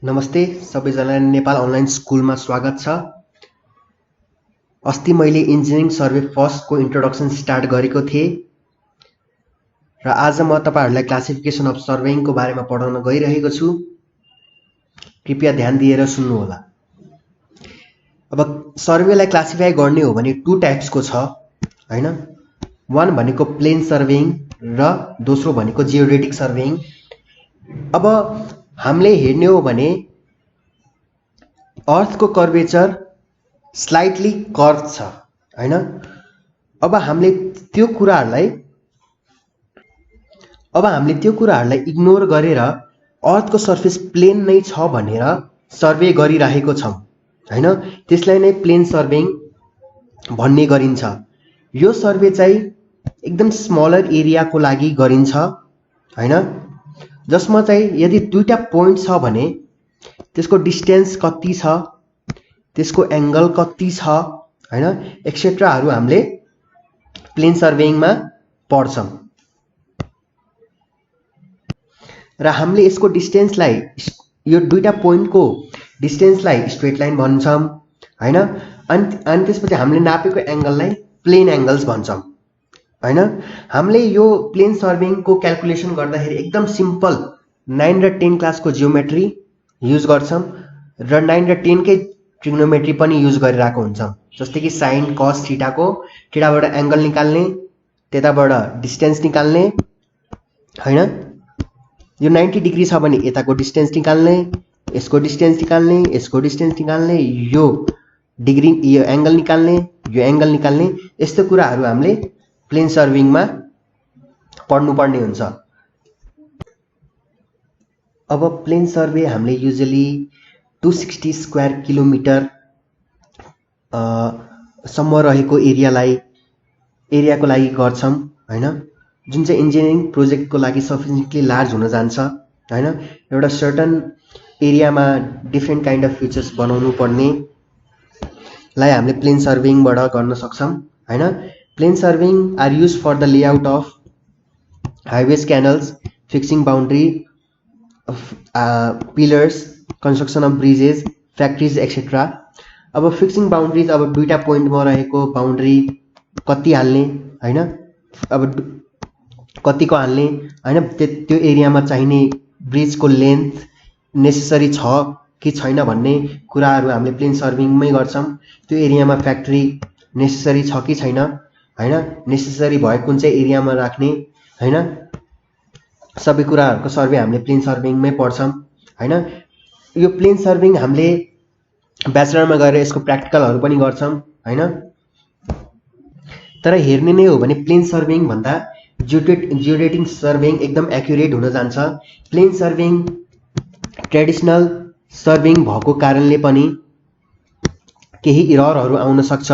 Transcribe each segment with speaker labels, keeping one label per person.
Speaker 1: नमस्ते सबैजनालाई नेपाल अनलाइन स्कुलमा स्वागत छ। अस्ति मैले इन्जिनियरिङ सर्वे फर्स्ट को इन्ट्रोडक्सन स्टार्ट गरेको थिएँ र आज म तपाईहरुलाई क्लासिफिकेसन अफ सर्वेइङ को बारेमा पढाउन गइरहेको छु। कृपया ध्यान दिएर सुन्नु होला। अब सर्वेलाई क्लासिफाई गर्ने हो भने टु टाइप्स को छ हैन। वन भनेको प्लेन सर्वेइङ र दोस्रो भनेको जियोडेटिक सर्वेइङ। अब हामीले हेर्ने हो भने अर्थ को कर्वेचर स्लाइटली कर्व छ हैन। अब हामीले त्यो कुराहरुलाई इग्नोर गरेर अर्थ को सर्फेस प्लेन नै छ भनेर सर्वे गरिरहेको छौं हैन। त्यसलाई नै प्लेन सर्वेइङ भन्ने गरिन्छ। यो सर्वे चाहिँ एकदम स्मलर एरिया को लागि गरिन्छ हैन। जसमा चाहिँ यदि दुईटा पोइन्ट छ भने त्यसको डिस्टेन्स कति छ, त्यसको एंगल कति छ हैन, एक्सेट्राहरु हामीले प्लेन सर्वेइङमा पढ्छौं। र हामीले यसको डिस्टेन्सलाई यो दुईटा पोइन्टको डिस्टेन्सलाई स्ट्रेट लाइन भन्छौं हैन। अनि त्यसपछि हामीले नापेको एंगललाई प्लेन एंगल्स भन्छौं हैन। हामीले यो प्लेन सर्वेइङ को क्याल्कुलेसन गर्दाखेरि एकदम सिम्पल 9 र 10 क्लास को जियोमेट्री युज गर्छौं र 9 र 10 कै ट्रिग्नोमेट्री पनि युज गरिरहेको हुन्छौं। जस्तै कि sin cos थीटा को थीटाबाट एंगल निकाल्ने, त्यताबाट डिस्टेन्स निकाल्ने हैन। यो 90 डिग्री छ भने यताको डिस्टेन्स निकाल्ने, यसको डिस्टेन्स निकाल्ने, यसको डिस्टेन्स निकाल्ने, यो डिग्री यो एंगल निकाल्ने, यो एंगल निकाल्ने, यस्तो कुराहरु हामीले प्लेन सर्वेइङमा पढ्नुपर्ने हुन्छ। अब प्लेन सर्वे हामीले युजुअली 260 स्क्वायर किलोमिटर सम्म रहेको एरियाको लागि गर्छौं हैन। जुन चाहिँ इन्जिनियरिङ प्रोजेक्ट को लागि सफिसिएन्टली लार्ज हुन जान्छ हैन। एउटा सर्टेन एरियामा डिफरेन्ट काइन्ड अफ फिचर्स बनाउनु पर्ने लाई हामीले प्लेन सर्वेइङबाट गर्न सक्छौं हैन। Plane surveying are used for the layout of highways, canals, fixing boundary of pillars, construction of bridges, factories, etc. अब फिक्सिङ बाउन्ड्रीज अब दुईटा पोइन्टमा रहेको बाउन्ड्री कति हाल्ने हैन, अब कतिको हाल्ने हैन, त्यो एरियामा चाहिने ब्रिज को लेन्थ नेसेसरी छ कि छैन भन्ने कुराहरु हामीले प्लेन सर्वेइङमै गर्छौं। त्यो एरियामा फ्याक्ट्री नेसेसरी छ कि छैन हैन, नेसेसरी भएको कुन चाहिँ एरियामा राख्ने हैन, सबै कुराहरुको सर्वे हामीले प्लेन सर्वेइङमै पढ्छौं हैन। यो प्लेन सर्वेइङ हामीले ब्याचलरमा गएर यसको प्र्याक्टिकलहरु पनि गर्छौं हैन। तर हेर्ने नै हो भने प्लेन सर्वेइङ भन्दा जियोडेटिक सर्वेइङ एकदम एक्युरेट हुन जान्छ। प्लेन सर्वेइङ ट्रेडिसनल सर्वेइङ भएको कारणले पनि केही एररहरु आउन सक्छ।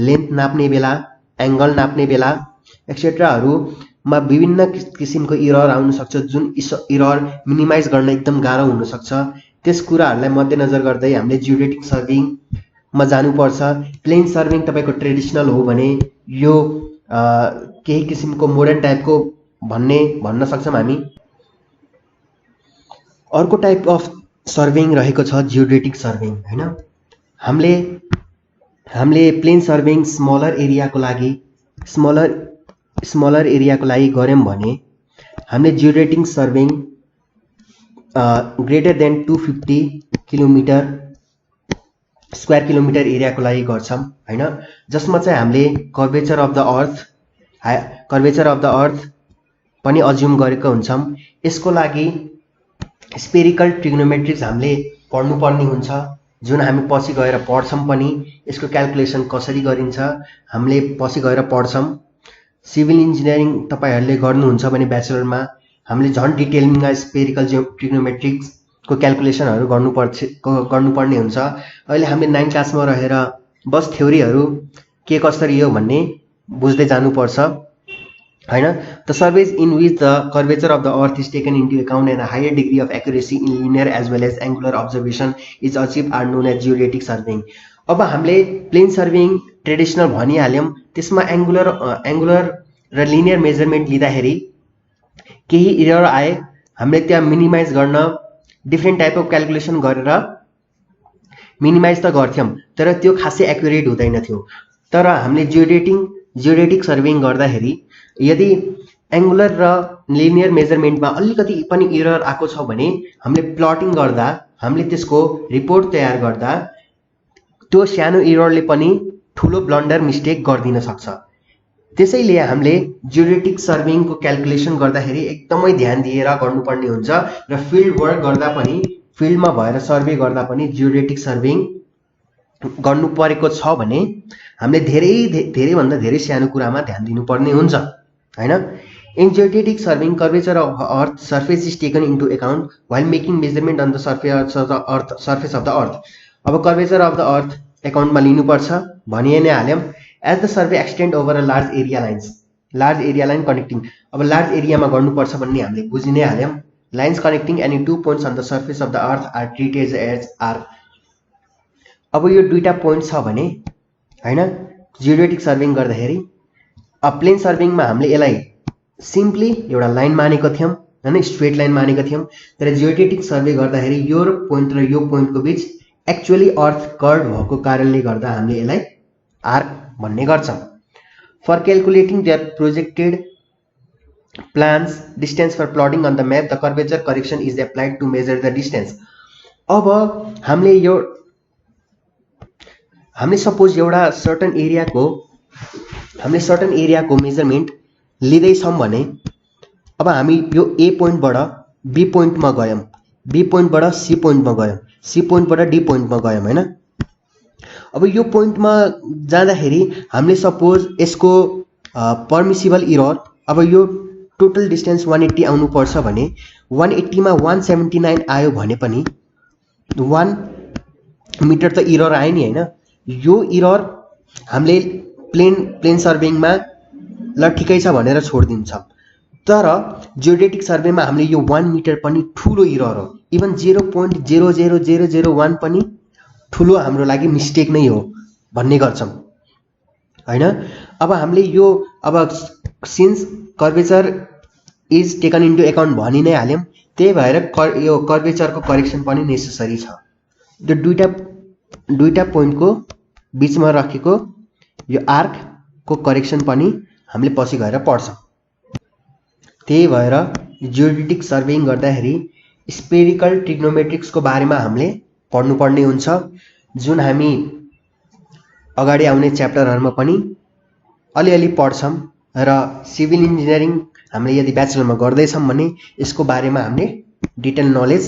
Speaker 1: लेन्थ नाप्ने बेला, एंगल नाप्ने बेला एक्सेट्राहरुमा विभिन्न किसिमको एरर आउन सक्छ, जुन एरर मिनिमाइज गर्न एकदम गाह्रो हुन सक्छ। त्यस कुराहरुलाई मध्यनजर गर्दै हामीले जियोडेटिक सर्वेइङमा जानुपर्छ। प्लेन सर्वेइङ तपाईको ट्रेडिसनल हो भने यो केही किसिमको मोडर्न टाइपको भन्न सक्छौं हामी। अर्को टाइप अफ सर्वेइङ रहेको छ जियोडेटिक सर्वेइङ हैन। हामीले प्लेन सर्वेइङ स्मलर एरियाको लागि गर्यौं भने हामीले geodetic surveying greater than 250 square kilometre एरियाको लागि गर्छौं हैन। जसमा चाहिँ हामीले कर्वेचर अफ द अर्थ पनि अज्युम गरेको हुन्छौं। यसको लागि स्पेरिकल ट्रिग्नोमेट्रिक्स हामीले पढ्नुपर्ने हुन्छ, जुन हामी पछि गएर पढ्छौं पनि। यसको क्याल्कुलेसन कसरी गरिन्छ हामीले पछि गएर पढ्छौं। सिभिल इन्जिनियरिङ तपाईहरुले गर्नुहुन्छ भने ब्याचलरमा हामीले झन् डिटेलमा स्पेरिकल ट्रिग्नोमेट्रिक्स को क्याल्कुलेसनहरु गर्नुपर्ने हुन्छ। अहिले हामीले 9 क्लासमा रहेर बस थ्योरीहरु के कसरी हो भन्ने बुझ्दै जानुपर्छ हैन। The surveys in which the curvature of the earth is taken into account and a higher degree of accuracy in linear as well as angular observation is achieved are known as geodetic surveying. अब हामीले plain सर्वेइङ traditional भनिहाल्यौं, त्यसमा angular र linear measurement लिँदाखेरि केही error आए हामीले त्यहाँ minimise गर्न डिफ्रेन्ट टाइप अफ क्यालकुलेसन गरेर मिनिमाइज त गर्थ्यौँ, तर त्यो खासै एक्युरेट हुँदैन थियो। तर हामीले जियोडेटिक सर्वेइङ गर्दाखेरि यदि एङ्गुलर र लिनियर मेजरमेन्टमा अलिकति पनि एरर आएको छ भने हामीले प्लटिङ गर्दा, हामीले त्यसको रिपोर्ट तयार गर्दा त्यो सानो एररले पनि ठुलो ब्लन्डर मिस्टेक गरिदिन सक्छ। त्यसैले हामीले जियोडेटिक सर्वेइङको क्यालकुलेसन गर्दाखेरि एकदमै ध्यान दिएर गर्नुपर्ने हुन्छ र फिल्ड वर्क गर्दा पनि, फिल्डमा भएर सर्वे गर्दा पनि जियोडेटिक सर्वेइङ गर्नु परेको छ भने हामीले धेरैभन्दा धेरै सानो कुरामा ध्यान दिनुपर्ने हुन्छ हैन। In geodetic surveying curvature of earth surface is taken into account while making measurement on the surface of the earth. अब कर्वेचर अफ द अर्थ एकाउन्टमा लिनुपर्छ भनि नै हाल्यौँ। As the survey extend over a large area line connecting, अब large एरियामा गर्नुपर्छ भन्ने हामीले बुझि नै हाल्यौँ। Lines connecting any two points on the surface of the earth are treated as arc. अब यो दुईटा पोइन्ट छ भने हैन, जियोडेटिक सर्वेइङ गर्दाखेरि प्लेन सर्वेइङमा हामीले यसलाई सिम्पली एउटा लाइन मानेको थियौँ हैन, स्ट्रेट लाइन मानेको थियौँ। तर जियोडेटिक सर्वे गर्दाखेरि यो पोइन्ट र यो पोइन्टको बीच एक्चुअली अर्थ कर्ड भएको कारणले गर्दा हामीले यसलाई आर्क भन्ने गर्छौँ। For calculating their projected plans distance for plotting on the map the curvature correction is applied to measure the distance. अब हामीले सपोज एउटा सर्टन एरियाको मेजरमेन्ट लिँदैछौँ भने अब हामी यो ए पोइन्टबाट बी पोइन्टमा गयौँ, बी पोइन्टबाट सी पोइन्टमा गयौँ, सी पोइन्टबाट डी पोइन्टमा गयौँ हैन। अब यो पोइन्टमा जाँदाखेरि हामीले सपोज यसको पर्मिसिबल इरर, अब यो टोटल डिस्टेन्स 180 आउनुपर्छ भने 180 मा 179 आयो भने पनि 1 मिटर त इरर आयो नि हैन। यो इरर हामीले प्लेन सर्वेइङमा ल ठिकै छ भनेर छोडिदिन्छौँ। तर जियोडेटिक सर्वेमा हामीले यो 1 मिटर पनि ठुलो इरर हो, इभन 0.00001 पनि ठुलो हाम्रो लागि मिस्टेक नै हो भन्ने गर्छौँ हैन। अब हामीले यो since curvature is taken into account भनि नै हाल्यौँ, त्यही भएर यो कर्वेचरको करेक्सन पनि नेसेसरी छ। त्यो दुईटा पोइन्टको बीचमा राखेको यो आर्कको करेक्सन पनि हामीले पछि गएर पढ्छौँ। त्यही भएर जियोडेटिक सर्वेइङ गर्दाखेरि स्पेरिकल ट्रिग्नोमेट्रिक्सको बारेमा हामीले पढ्नुपर्ने हुन्छ, जुन हामी अगाडि आउने च्याप्टरहरूमा पनि अलिअलि पढ्छौँ। र सिभिल इन्जिनियरिङ हामीले यदि ब्याचलरमा गर्दैछौँ भने यसको बारेमा हामीले डिटेल नलेज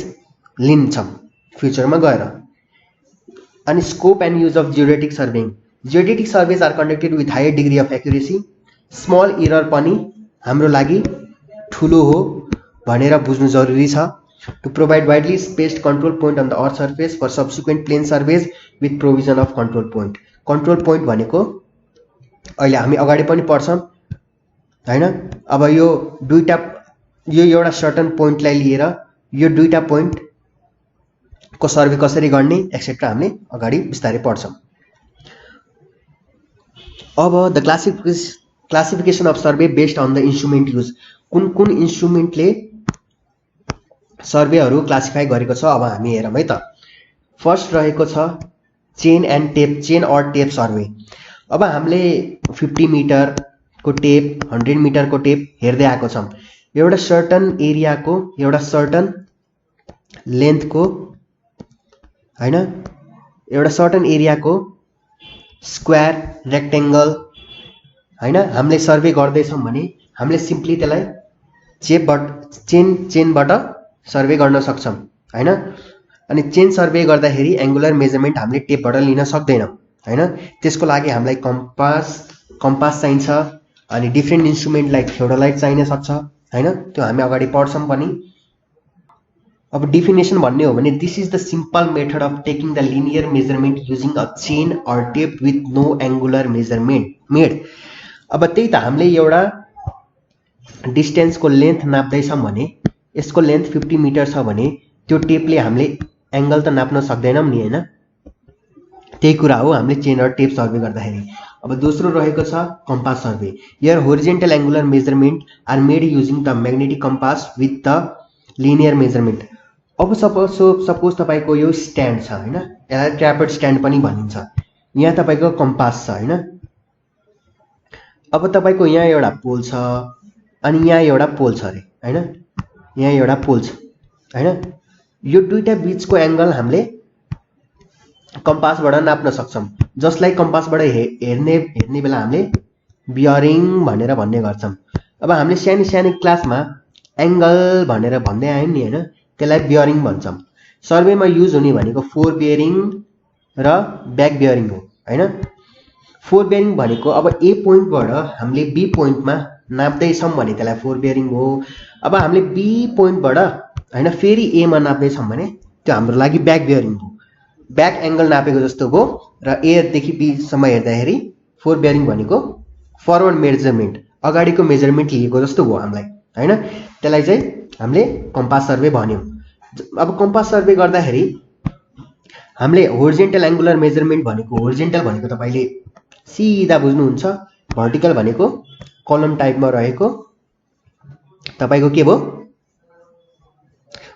Speaker 1: लिन्छौँ फ्युचरमा गएर। अनि scope and use of geodetic surveying, geodetic surveys are conducted with higher degree of accuracy. Small error पनि हाम्रो लागि ठुलो हो भनेर बुझ्नु जरुरी छ। To provide widely spaced control point on the earth surface for subsequent plane surveys with provision of control point. Control point भनेको अहिले हामी अगाडि पनि पढ्छौँ हैन। अब यो एउटा सर्टन पोइन्टलाई लिएर यो दुईटा पोइन्टको सर्वे कसरी गर्ने एक्सेट्रा हामीले अगाडि बिस्तारै पढ्छौँ। अब the classification of survey based on the instrument use, कुन इन्स्ट्रुमेन्टले सर्वेहरू क्लासिफाई गरेको छ अब हामी हेरौँ है त। फर्स्ट रहेको छ चेन अर टेप सर्वे। अब हामीले 50 मिटरको टेप, 100 मिटरको टेप हेर्दै आएको छौँ। एउटा सर्टन एरियाको, एउटा सर्टन लेन्थको हैन, एउटा सर्टन एरियाको स्क्वायर, रेक्टेङ्गल हैन हामीले सर्वे गर्दैछौँ भने हामीले सिम्पली त्यसलाई चेनबाट सर्वे गर्न सक्छौँ हैन। अनि चेन सर्वे गर्दाखेरि एङ्गुलर मेजरमेन्ट हामीले टेपबाट लिन सक्दैनौँ हैन। त्यसको लागि हामीलाई कम्पास चाहिन्छ, अनि डिफ्रेन्ट इन्स्ट्रुमेन्ट लाइक थियोडोलाइट चाहिन सक्छ हैन। त्यो हामी अगाडि पढ्छौँ पनि। अब डिफिनेसन भन्ने हो भने this is the simple method of taking the linear measurement using a chain or tape with no angular measurement made. अब त्यही त हामीले एउटा डिस्टेन्सको लेन्थ नाप्दैछौँ भने यसको लेन्थ 50 मिटर छ भने त्यो टेपले हामीले एङ्गल त नाप्न सक्दैनौँ नि हैन। त्यही कुरा हो हामीले चेन र टेप सर्वे गर्दाखेरि। अब दोस्रो रहेको छ compass survey. Here horizontal angular measurement are made using the magnetic compass with the linear measurement. अब सपोज तपाईको यो स्ट्यान्ड छ हैन, यसलाई ट्राइपोड स्ट्यान्ड पनि भनिन्छ। यहाँ तपाईको कम्पास छ हैन। अब तपाईको यहाँ एउटा पोल छ अनि यहाँ एउटा पोल छ रे हैन, यहाँ एउटा पोल छ हैन। यो दुईटा बीचको एंगल हामीले कम्पासबाट नाप्न सक्छौं, जसलाई कम्पासबाट हेर्ने बेला हामीले बियरिङ भनेर भन्ने गर्छौं। अब हामीले सानो क्लासमा एंगल भनेर भन्दै आयौं नि हैन, त्यसलाई बियरिङ भन्छौं। सर्वेमा युज हुने भनेको फोर बियरिङ र ब्याक बियरिङ हो हैन। फोर बियरिङ भनेको अब ए पोइन्टबाट हामीले बी पोइन्टमा नाप्दै छौं भने त्यसलाई फोर बियरिङ हो। अब हामीले बी पोइन्टबाट हैन फेरि ए मा नाप्दै छौं भने त्यो हाम्रो लागि ब्याक बियरिङ हो। ब्याक एंगल नापेको जस्तो हो र ए देखि बी सम्म हेर्दाखेरि फोर बियरिङ भनेको फरवर्ड मेजरमेन्ट, अगाडिको मेजरमेन्ट लिएको जस्तो हो हामीलाई हैन। त्यसलाई चाहिँ हामीले कम्पास सर्वे भन्यौं। अब कम्पास सर्वे गर्दाखेरि हामीले होरिजेन्टल एंगुलर मेजरमेन्ट भनेको, होरिजेन्टल भनेको तपाईले सीधा बुझ्नुहुन्छ, भर्टिकल भनेको कलम टाइपमा रहेको तपाईको के भयो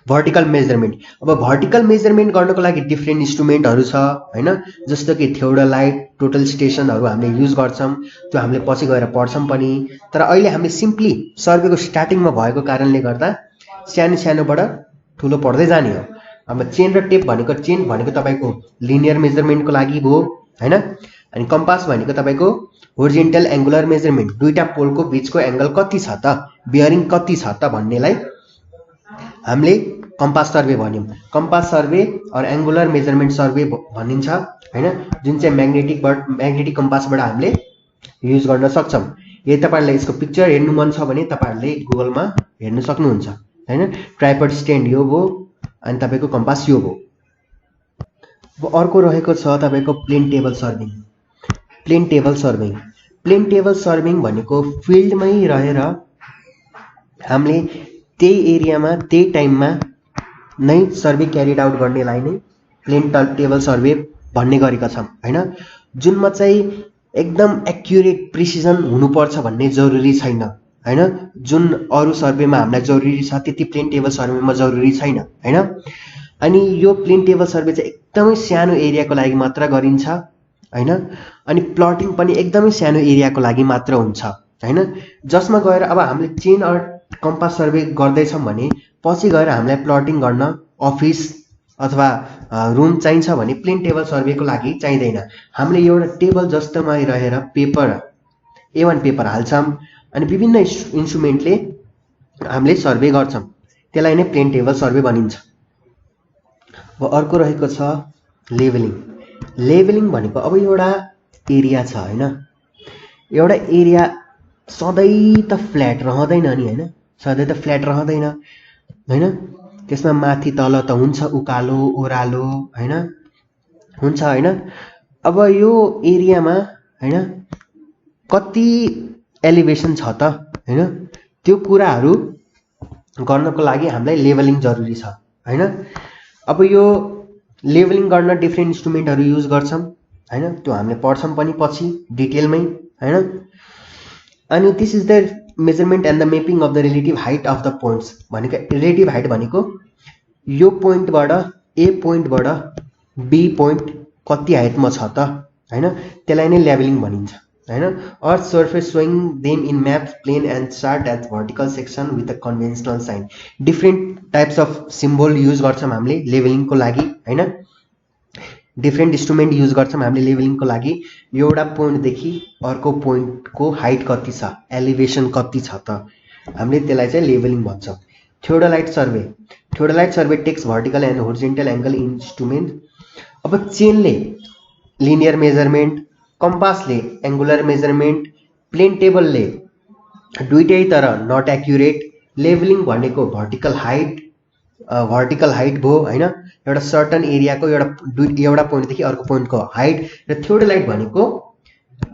Speaker 1: भर्टिकल मेजरमेन्ट। अब भर्टिकल मेजरमेन्ट गर्नको लागि डिफ्रेन्ट इन्स्ट्रुमेन्टहरु छ हैन, जस्तो कि थियोडोलाइट, टोटल स्टेसनहरु हामीले युज गर्छौं, त्यो हामीले पछि गएर पढ्छौं पनि। तर अहिले हामीले सिम्पली सर्वेको स्टार्टिङमा भएको कारणले गर्दा सानोबाट ठुलो पढ्दै जाने हो। अब चेन र टेप भनेको, चेन भनेको तपाईको लिनियर मेजरमेन्टको लागि भयो हैन, अनि कम्पास भनेको तपाईको होरिजेन्टल एंगुलर मेजरमेन्ट, दुईटा पोलको बीचको एंगल कति छ त, बियरिङ कति छ त भन्नेलाई हामीले कम्पास सर्वे भन्यौं। कम्पास सर्वे और एंगुलर मेजरमेन्ट सर्वे भनिन्छ हैन, जुन चाहिँ म्याग्नेटिक कम्पासबाट हामीले युज गर्न सक्छौं। यदि तपाईहरुलाई यसको पिक्चर हेर्नु मन छ भने तपाईहरुले गुगलमा हेर्न सक्नुहुन्छ हैन। ट्राइपोड स्ट्यान्ड यो भयो अनि तपाईको कम्पास यो भयो। अब अर्को रहेको छ तपाईको plane table surveying. Plane table surveying, plane table surveying भनेको फिल्डमै रहेर हामीले त्यही एरियामा त्यही टाइममा नै सर्वे क्यारिड आउट गर्नेलाई नै प्लेन टेबल सर्वे भन्ने गरेका छौं हैन। जुनमा चाहिँ एकदम एक्युरेट प्रिसिजन हुनुपर्छ भन्ने जरुरी छैन हैन। जुन अरु सर्वेमा हामीलाई जरुरी छ त्यति प्लेन टेबल सर्वेमा जरुरी छैन हैन। अनि यो प्लेन टेबल सर्वे चाहिँ एकदमै सानो एरियाको लागि मात्र गरिन्छ हैन। अनि प्लटिङ पनि एकदमै सानो एरियाको लागि मात्र हुन्छ हैन। जसमा गएर अब हामीले चेन और कम्पास सर्वे गर्दैछौं भने पछि गएर हामीलाई प्लटिङ गर्न अफिस अथवा रुम चाहिन्छ भने प्लेन टेबल सर्वेको लागि चाहिदैन। हामीले एउटा टेबल जस्तोमा रहेर पेपर A1 पेपर हाल्छौं अनि विभिन्न इन्स्ट्रुमेन्टले हामीले सर्वे गर्छौं, त्यसलाई नै प्लेन टेबल सर्वे भनिन्छ। अब अर्को रहेको छ लेभलिङ। लेभलिङ भनेको अब एउटा एरिया छ हैन, एउटा एरिया सधैं त फ्ल्याट रहँदैन नि हैन, सधैं त फ्ल्याट रहँदैन हैन। त्यसमा माथि तल त हुन्छ, उकालो ओरालो हैन हुन्छ हैन। अब यो एरियामा हैन कति एलिभेसन छ त हैन, त्यो कुराहरु गर्नको लागि हामीलाई लेभलिङ जरुरी छ हैन। अब यो लेभलिङ गर्न डिफ्रेन्ट इन्स्ट्रुमेन्टहरु युज गर्छौं हैन, त्यो हामीले पढ्छौं पनि पछि डिटेलमै हैन। अनि this is the measurement and the mapping of the relative height of the points भनेको, रिलेटिभ हाइट भनेको यो पोइन्टबाट ए पोइन्टबाट बी पोइन्ट कति हाइटमा छ त हैन, त्यसलाई नै लेभलिङ भनिन्छ हैन। Earth surface showing them in map plane and chart at vertical section with a conventional sign. Different types of symbol use गर्छौं हामीले लेभलिङको लागि हैन। डिफ्रेन्ट इन्स्ट्रुमेन्ट युज गर्छौं हामीले लेभलिङको लागि। एउटा पोइन्ट देखि अर्को पोइन्टको हाइट कति छ, एलिभेसन कति छ त, हामीले त्यसलाई चाहिँ लेभलिङ भन्छौं। Theodolite survey, theodolite survey takes vertical and horizontal angle instrument. अब चेनले लिनियर मेजरमेन्ट, कम्पासले एंगुलर मेजरमेन्ट, प्लेन टेबलले दुईटै तर नट एक्युरेट, लेभलिङ भनेको भर्टिकल हाइट भयो हैन, एउटा सर्टन एरियाको एउटा पोइन्टदेखि अर्को पोइन्टको हाइट, र थियोडोलाइट भनेको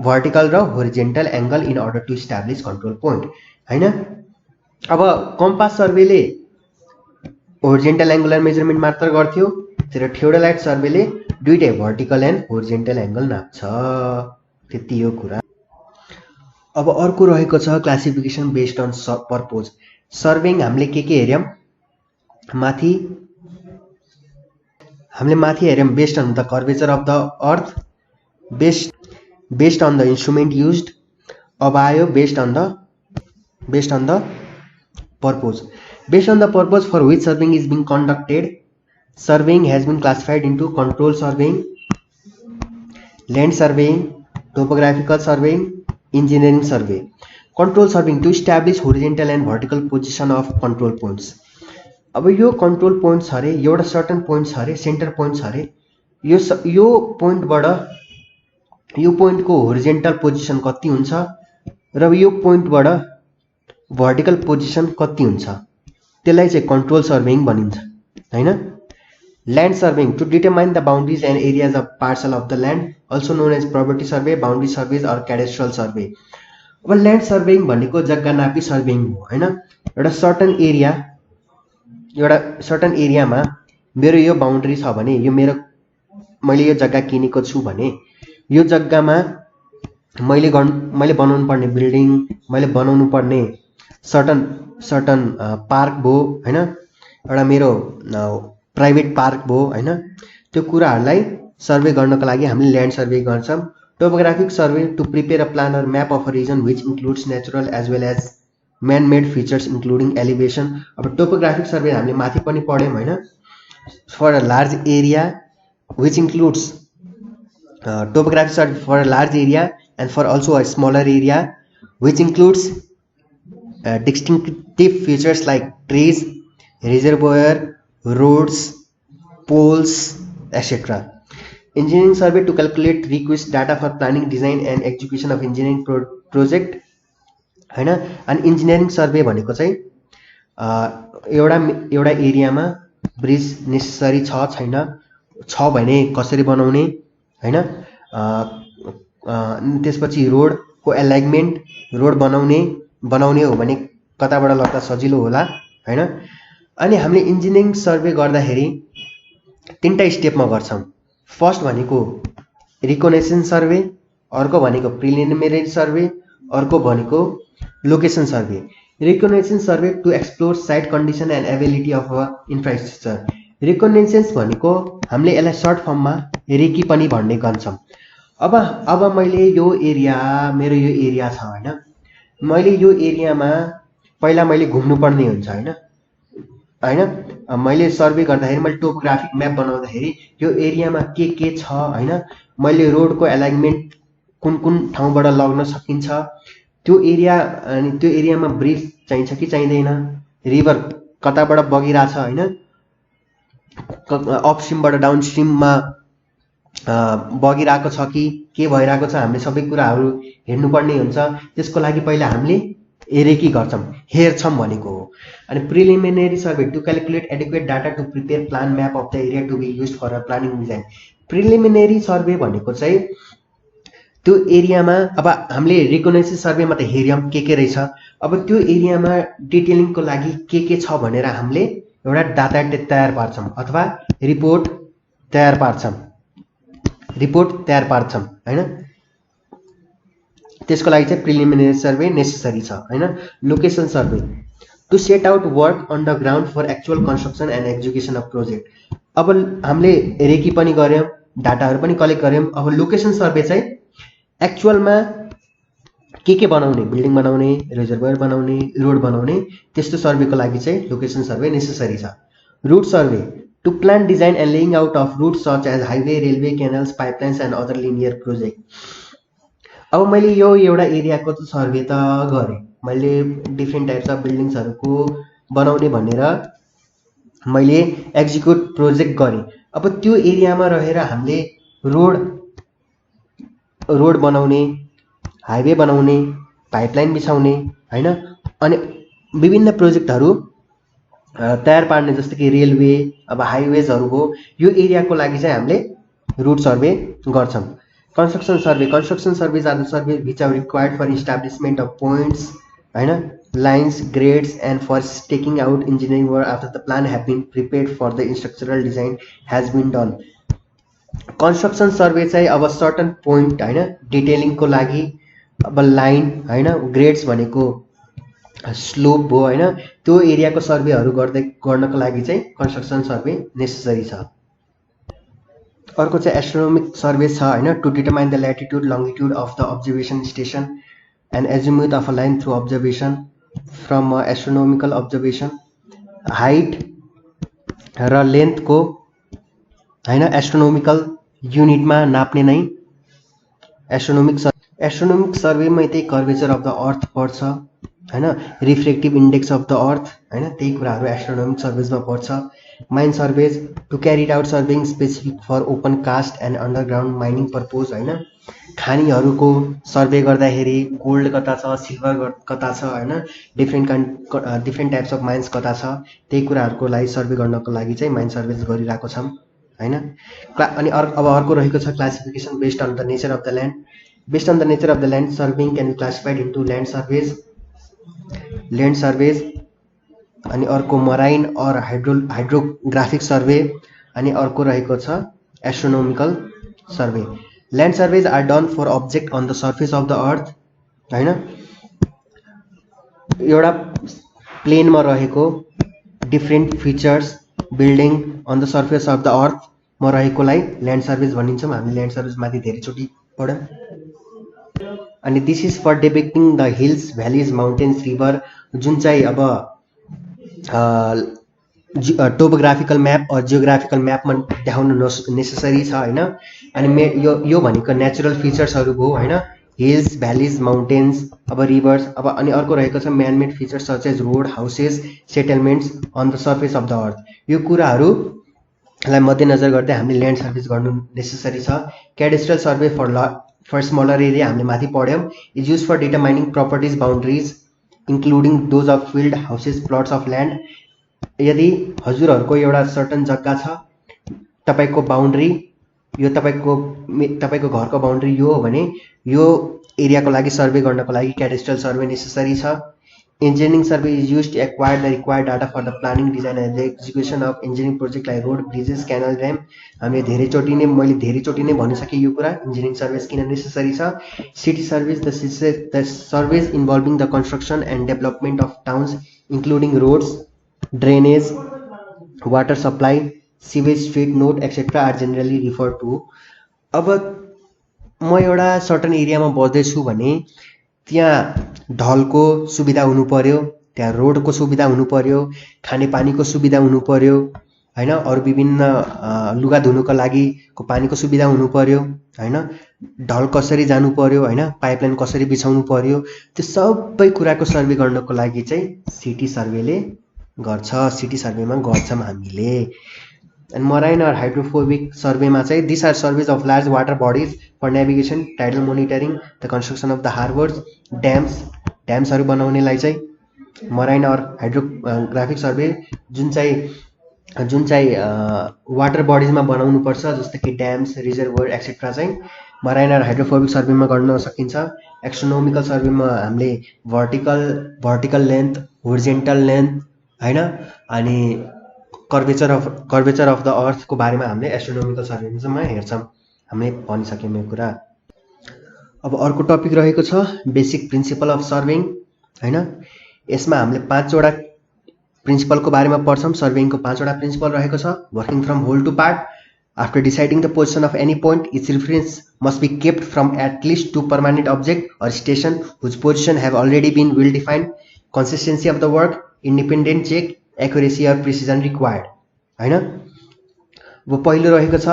Speaker 1: भर्टिकल र horizontal angle in order to establish control point हैन। अब कम्पास सर्वेले होरिजेन्टल एंगुलर मेजरमेन्ट मात्र गर्थ्यो, तर थियोडोलाइट सर्वेले दुईटै भर्टिकल एन्ड होरिजेन्टल एंगल नाप्छ, त्यति हो कुरा। अब अर्को रहेको छ classification based on purpose. Surveying हामीले के हेर्यौं, माथि हामीले माथि हेऱ्यौँ based on the curvature of the earth, based on the instrument used. अब आयो based on the purpose. Based on the purpose for which surveying is being conducted, surveying has been classified into control surveying, land surveying, topographical surveying, engineering survey. Control surveying to establish horizontal and vertical position of control points. अब यो control point छ अरे, एउटा certain point छ अरे, centre point छ अरे, यो पोइन्टबाट यो पोइन्टको होरिजेन्टल पोजिसन कति हुन्छ र यो पोइन्टबाट भर्टिकल पोजिसन कति हुन्छ, त्यसलाई चाहिँ कन्ट्रोल सर्वेइङ भनिन्छ हैन। Land surveying to determine the boundaries and areas of parcel of the land, also known as property survey, boundary surveys or cadastral survey. अब ल्यान्ड सर्वेइङ भनेको जग्गा नापी सर्वेइङ हो हैन। एउटा सर्टन एरियामा मेरो यो बाउन्ड्री छ भने, यो मैले यो जग्गा किनेको छु भने, यो जग्गामा मैले बनाउनु पर्ने बिल्डिङ, मैले बनाउनु पर्ने सर्टन पार्क भयो हैन, एउटा मेरो प्राइभेट पार्क भयो हैन, त्यो कुराहरूलाई सर्वे गर्नको लागि हामीले ल्यान्ड सर्वे गर्छौँ। Topographic survey to prepare a plan or map of a region which includes natural as well as man made features including elevation. अब टोपोग्राफिक सर्वे हामीले माथि पनि पढ्यौँ हैन। For a large area which includes topographic survey for a large area and for also a smaller area which includes distinctive features like trees, reservoir, roads, poles, etc. Engineering survey to calculate request data for planning, design and execution of engineering project हैन। अनि engineering survey भनेको चाहिँ एउटा एरियामा bridge necessary छ छैन, छ भने कसरी बनाउने हैन, त्यसपछि रोडको एलाइनमेन्ट, रोड बनाउने हो भने कताबाट लग्दा सजिलो होला हैन। अनि हामीले इन्जिनियरिङ सर्वे गर्दाखेरि तीनटा स्टेपमा गर्छौँ। फर्स्ट भनेको रिकनेसेन्स सर्वे, अर्को भनेको प्रिलिमिनरी सर्वे, अर्को भनेको location survey. Reconnaissance survey to explore site condition and ability of a infrastructure. Reconnaissance भनेको हामीले यसलाई सर्ट फर्ममा रेकी पनि भन्ने गर्छौँ। अब मैले यो एरिया, मेरो यो एरिया छ हैन, मैले यो एरियामा पहिला मैले घुम्नु पर्ने हुन्छ हैन। मैले सर्वे गर्दाखेरि, मैले टोपोग्राफिक म्याप बनाउँदाखेरि यो एरियामा के छ हैन, मैले रोडको एलाइनमेन्ट कुन ठाउँबाट लग्न सकिन्छ, त्यो एरिया, अनि त्यो एरियामा ब्रिज चाहिन्छ कि चाहिँदैन, रिभर कताबाट बगिरहेछ हैन, अपस्ट्रिमबाट डाउनस्ट्रिममा बगिरहेको छ कि के भइरहेको छ, हामीले सबै कुराहरू हेर्नुपर्ने हुन्छ। त्यसको लागि पहिला हामीले रेकी गर्छौँ, हेर्छौँ भनेको हो। अनि preliminary survey to calculate adequate data to prepare plan map of the area to be use for a planning design. Preliminary survey भनेको चाहिँ त्यो एरियामा, अब हामीले रिकनेसेन्स सर्वेमा त हेर्यौँ के रहेछ, अब त्यो एरियामा डिटेलिङको लागि के छ भनेर हामीले एउटा डाटा तयार पार्छौँ अथवा रिपोर्ट तयार पार्छौँ हैन। त्यसको लागि चाहिँ प्रिलिमिनरी सर्वे नेसेसरी छ हैन। Location survey to set out work on the ground for actual construction and execution of project. अब हामीले रेकी पनि गऱ्यौँ, डाटाहरू पनि कलेक्ट गऱ्यौँ। अब लोकेसन सर्वे चाहिँ एक्चुअलमा के बनाउने, बिल्डिङ बनाउने, रिजर्भर बनाउने, रोड बनाउने, त्यस्तो सर्वेको लागि चाहिँ लोकेसन सर्वे नेसेसरी छ। Route survey to plan design and laying out of route such as highway, railway, canals, pipelines and other linear project. अब मैले यो एउटा एरियाको त सर्वे त गरेँ, मैले डिफ्रेन्ट टाइप्स अफ बिल्डिङ्सहरूको बनाउने भनेर मैले एक्जिक्युट प्रोजेक्ट गरेँ। अब त्यो एरियामा रहेर हामीले रोड बनाउने, हाइवे बनाउने, पाइपलाइन बिछाउने हैन, अनि विभिन्न प्रोजेक्टहरू तयार पार्ने, जस्तो कि रेलवे, अब हाइवेजहरू भयो, यो एरियाको लागि चाहिँ हामीले रूट सर्वे गर्छौँ। Construction surveys are the survey which are required for establishment of points हैन, lines, grades and for taking out engineering work after the plan have been prepared for the structural design has been done. Construction survey चाहिँ अब certain point हैन, डिटेलिङको लागि, अब line हैन, grades भनेको slope भयो हैन, त्यो एरियाको सर्वेहरू गर्नको लागि चाहिँ कन्स्ट्रक्सन सर्वे नेसेसरी छ। अर्को चाहिँ एस्ट्रोनोमिक सर्वे छ हैन, to determine the latitude longitude of the observation station and azimuth of a line through observation from astronomical observation. Height र लेन्थको हैन एस्ट्रोनोमिकल युनिटमा नाप्ने नै एस्ट्रोनोमिक सर्वेमा त्यही कर्वेचर अफ द अर्थ पर्छ हैन, refractive index of the earth हैन, त्यही कुराहरू एस्ट्रोनोमिक सर्वेजमा पर्छ। Mine surveys to carry out serving specific for open cast and underground mining purpose हैन, खानीहरूको सर्वे गर्दाखेरि गोल्ड कता छ, सिल्भर कता छ हैन, डिफ्रेन्ट टाइप्स अफ माइन्स कता छ, त्यही कुराहरूको लागि सर्वे गर्नको लागि चाहिँ माइन सर्वेज गरिरहेको छौँ हैन। अनि अब अर्को रहेको छ classification based on the nature of the land. Based on the nature of the land surveying can be classified into land surveys अनि अर्को मराइन और हाइड्रोग्राफिक सर्वे अनि अर्को रहेको छ astronomical survey. Land surveys are done for object on the surface of the earth हैन, एउटा प्लेनमा रहेको different features building on the surface of the अर्थमा रहेकोलाई ल्यान्ड सर्वेज भनिन्छौँ। हामी ल्यान्ड सर्वेज माथि धेरैचोटि पढ्यौँ। अनि this is for depicting the hills valleys mountains river, जुन चाहिँ अब टोपोग्राफिकल म्याप और जियोग्राफिकल म्यापमा देखाउनु नेसेसरी छ हैन। अनि यो भनेको नेचुरल फिचर्सहरू भयो हैन, हिल्स भ्यालिज माउन्टेन्स अब रिभर्स अब अनि अर्को रहेको छ manmade features such as road houses settlements on the surface of the earth. यो कुराहरूलाई मध्यनजर गर्दै हामीले ल्यान्ड सर्वेज गर्नु नेसेसरी छ। Cadastral survey for smaller area हामीले माथि पढ्यौँ, is use for determining properties boundaries including those of field houses plots of land. यदि हजुरहरूको एउटा सर्टन जग्गा छ, तपाईँको बाउन्ड्री यो तपाईँको घरको बाउन्ड्री यो हो भने यो एरियाको लागि सर्वे गर्नको लागि क्याडेस्ट्रल सर्वे नेसेसरी छ। Engineering survey is use to acquire the required data for the planning design and the execution of engineering project like road bridges canal dam. मैले धेरैचोटि नै भनिसकेँ यो कुरा, इन्जिनियरिङ सर्वेज किन नेसेसरी छ। City surveys the surveys involving the construction and development of towns including roads drainage water supply sewage street node etcetera are generally refer to. अब म एउटा सर्टन एरियामा बस्दैछु भने त्यहाँ ढलको सुविधा हुनु पर्यो, त्यहाँ रोडको सुविधा हुनु पर्यो, खानेपानीको सुविधा हुनु पर्यो हैन, अरू विभिन्न लुगा धुनुको लागिको पानीको सुविधा हुनु पर्यो हैन, ढल कसरी जानु पर्यो हैन, पाइपलाइन कसरी बिछाउनु पर्यो, त्यो सबै कुराको सर्वे गर्नको लागि चाहिँ सिटी सर्वेले गर्छ। सिटी सर्वेमा गर्छौँ हामीले। एन्ड मराइन और हाइड्रोफोबिक सर्वेमा चाहिँ this are surveys of large water bodies for navigation tidal monitoring the construction of the harbours ड्याम्सहरू बनाउनेलाई चाहिँ मराइन और हाइड्रोग्राफिक सर्वे जुन चाहिँ वाटर बडिजमा बनाउनुपर्छ जस्तो कि ड्याम्स रिजर्भर एक्सेट्रा चाहिँ मराइन और हाइड्रोफोबिक सर्वेमा गर्न सकिन्छ। एक्स्ट्रोनोमिकल सर्वेमा हामीले भर्टिकल लेन्थ होरिजेन्टल लेन्थ हैन अनि कर्वेचर अफ द अर्थको बारेमा हामीले एस्ट्रोनोमिकल सर्वेमा हेर्छौँ। हामीले भनिसक्यौँ यो कुरा। अब अर्को टपिक रहेको छ बेसिक प्रिन्सिपल अफ सर्वेइङ हैन। यसमा हामीले 5 वटा प्रिन्सिपलको बारेमा पढ्छौँ। सर्वेइङको 5 वटा प्रिन्सिपल रहेको छ। Working from whole to part, after deciding the position of any point its reference must be kept from at least 2 permanent object or station whose position have already been well defined, consistency of the work, independent check, accuracy or precision required हैन। अब पहिलो रहेको छ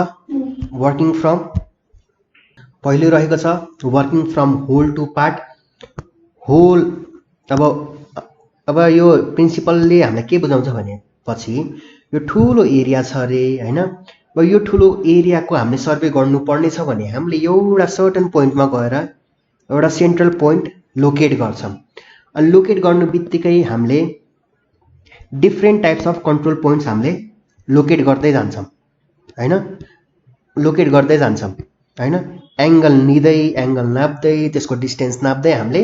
Speaker 1: working from whole to part. Whole अब यो प्रिन्सिपलले हामीलाई के बुझाउँछ भने पछि यो ठुलो एरिया छ रे हैन। अब यो ठुलो एरियाको हामीले सर्वे गर्नुपर्ने छ भने हामीले एउटा सर्टन पोइन्टमा गएर एउटा सेन्ट्रल पोइन्ट लोकेट गर्छौँ। अनि लोकेट गर्नु बित्तिकै हामीले different types of control points हामीले लोकेट गर्दै जान्छौँ हैन। एंगल लिँदै एंगल नाप्दै त्यसको डिस्टेन्स नाप्दै हामीले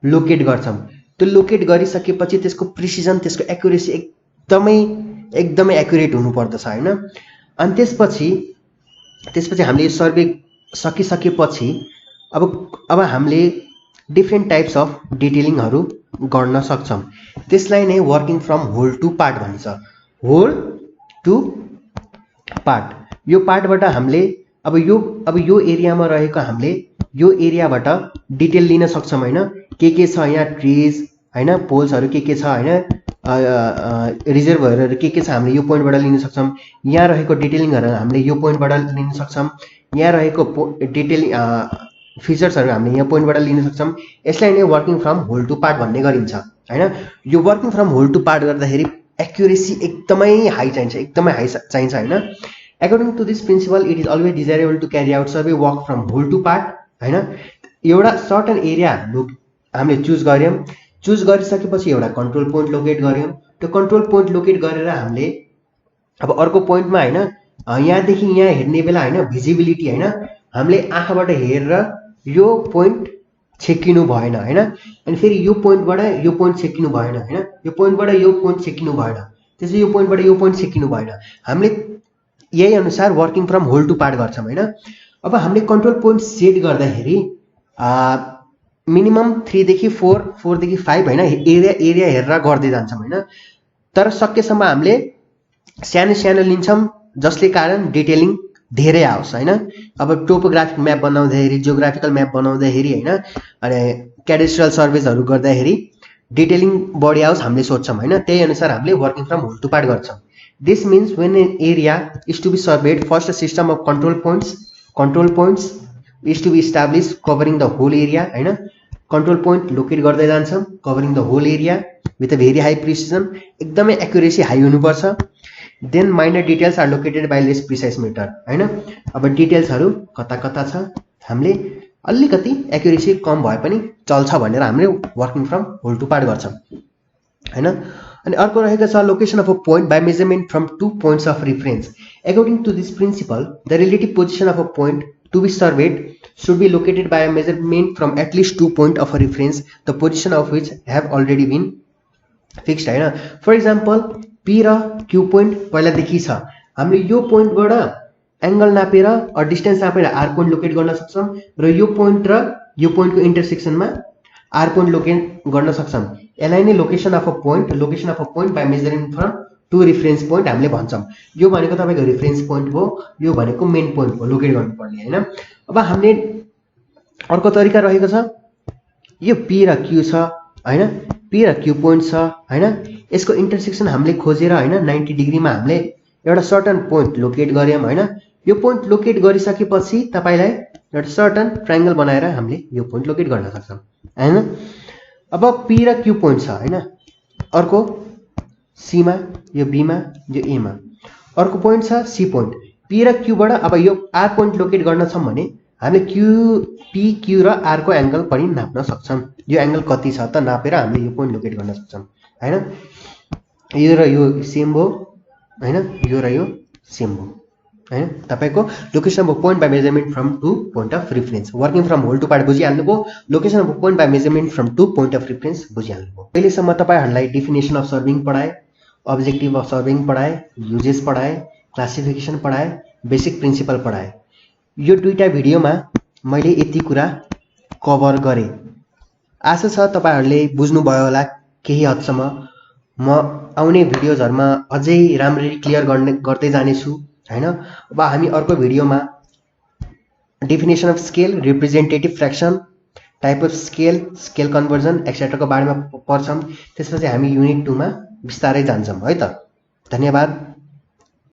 Speaker 1: लोकेट गर्छौँ। त्यो लोकेट गरिसकेपछि त्यसको प्रिसिजन त्यसको एक्युरेसी एकदमै एक्युरेट हुनुपर्दछ हैन। अनि त्यसपछि हामीले यो सर्वे सकिसकेपछि अब हामीले डिफ्रेन्ट टाइप्स अफ डिटेलिङहरू गर्न सक्छौँ। त्यसलाई नै working from whole to part भनिन्छ। होल टु पार्ट यो पार्टबाट हामीले अब यो एरियामा रहेको हामीले यो एरियाबाट डिटेल लिन सक्छौँ हैन। के छ यहाँ ट्रिज हैन, पोल्सहरु के छ हैन, रिजर्भरहरु के छ हामीले यो पोइन्टबाट लिन सक्छौँ। यहाँ रहेको डिटेलिङहरु हामीले यो पोइन्टबाट लिन सक्छौँ। यहाँ रहेको डिटेल फिचर्सहरु हामीले यहाँ पोइन्टबाट लिन सक्छौँ। यसलाई नै working from whole to part भन्ने गरिन्छ हैन। यो working from whole to part गर्दाखेरि एक्युरेसी एकदमै हाई चाहिन्छ, एकदमै हाई चाहिन्छ हैन। According to this principle, it is always desirable to carry out survey work from whole to part हैन। एउटा सर्टन एरिया हामीले चुज गर्यौं, चुज गरिसकेपछि एउटा कन्ट्रोल पोइन्ट लोकेट गर्यौं। त्यो कन्ट्रोल पोइन्ट लोकेट गरेर हामीले अब अर्को पोइन्टमा हैन यहाँदेखि यहाँ हेर्ने बेला हैन भिजिबिलिटी हैन हामीले आँखाबाट हेरेर यो पोइन्ट छेकिनु भएन हैन। अनि फेरि यो पोइन्टबाट यो पोइन्ट छेकिनु भएन हैन, यो पोइन्टबाट यो पोइन्ट छेकिनु भएन, त्यसै यो पोइन्टबाट यो पोइन्ट छेकिनु भएन। हामीले यही अनुसार working from whole to part गर्छौं हैन। अब हामीले कन्ट्रोल पोइन्ट सेट गर्दाखेरि मिनिमम 3 देखि 4 देखि 5 हैन एरिया हेरेर गर्दै जान्छौं हैन। तर सकेसम्म हामीले सानो सानो लिन्छौं जसले कारण डिटेलिङ धेरै आओस् हैन। अब टोपोग्राफिक म्याप बनाउँदाखेरि, जियोग्राफिकल म्याप बनाउँदाखेरि हैन अनि क्याडेस्ट्रियल सर्वेजहरु गर्दाखेरि डिटेलिङ बढी आओस् हामीले सोच्छौं हैन। त्यही अनुसार हामीले working from whole to part गर्छौं। This means when an area is to be surveyed, first a system of control points is to be established covering the whole area हैन। control point लोकेट गर्दै जान्छौं covering the whole area with a very high precision, एकदमै accuracy high हुनुपर्छ। then minor details are located by less precise method हैन। अब डिटेल्सहरु कता कता छ हामीले अलिकति एक्युरेसी कम भए पनि चल्छ भनेर हामीले working from whole to part गर्छौं हैन। अनि अर्को रहेको छ location of a point by measurement from 2 points of reference. According to this principle the relative position of a point to be surveyed should be located by a measurement from at least 2 points of a reference, the position of which have already been fixed हैन। For example P र Q point पहिलादेखि छ, हामीले यो पोइन्टबाट angle नापेर distance नापेर R point locate गर्न सक्छौं र यो पोइन्ट र यो पोइन्टको इन्टरसेक्सनमा R पोइन्ट लोकेट गर्न सक्छौं। यसलाई नै location of a point by measuring from 2 reference point हामीले भन्छौं। यो भनेको तपाईको रेफरेन्स पोइन्ट हो, यो भनेको मेन पोइन्ट हो लोकेट गर्नुपर्ने हैन। अब हामीले अर्को तरिका रहेको छ, यो P र Q छ हैन, P र Q पोइन्ट छ हैन। यसको इन्टरसेक्सन हामीले खोजेर हैन 90 डिग्रीमा हामीले एउटा सर्टन पोइन्ट लोकेट गर्यौं हैन। यो पोइन्ट लोकेट गरिसकेपछि तपाईलाई एउटा सर्टन ट्रायंगल बनाएर हामीले यो पोइन्ट लोकेट गर्न सक्छौं हैन। अब P र Q पोइन्ट छ हैन, अर्को C मा, यो B मा, यो A मा, अर्को पोइन्ट छ C पोइन्ट। P र Q बाट अब यो R पोइन्ट लोकेट गर्न छौं भने हामीले P, Q र R को एंगल पनि नाप्न सक्छौं। यो एंगल कति छ त नापेर हामीले यो पोइन्ट लोकेट गर्न सक्छौं हैन। यो र यो सेम हो हैन, यो र यो सेम हो हैन। तपाईको location of point by measurement from 2 point of reference. Working from whole to part बुझिहाल्नुभयो, location of point by measurement from 2 point of reference बुझिहाल्नुभयो। अहिलेसम्म तपाईहरुलाई डेफिनेसन अफ सर्विङ पढाए, ऑब्जेक्टिव अफ सर्विङ पढाए, युजेस पढाए, क्लासिफिकेसन पढाए, बेसिक प्रिन्सिपल पढाए। यो दुईटा भिडियोमा मैले यति कुरा कभर गरे। आशा छ तपाईहरुले बुझ्नुभयो होला केही हदसम्म। म आउने भिडियोजहरुमा अझै राम्ररी क्लियर गर्दै जानेछु हैन। अब हामी अर्को भिडियोमा definition of scale, representative fraction, type of scale, scale conversion etcetera को बारेमा पढ्छौं। त्यसपछि हामी युनिट 2 मा विस्तारै जान्छौं है त। धन्यवाद।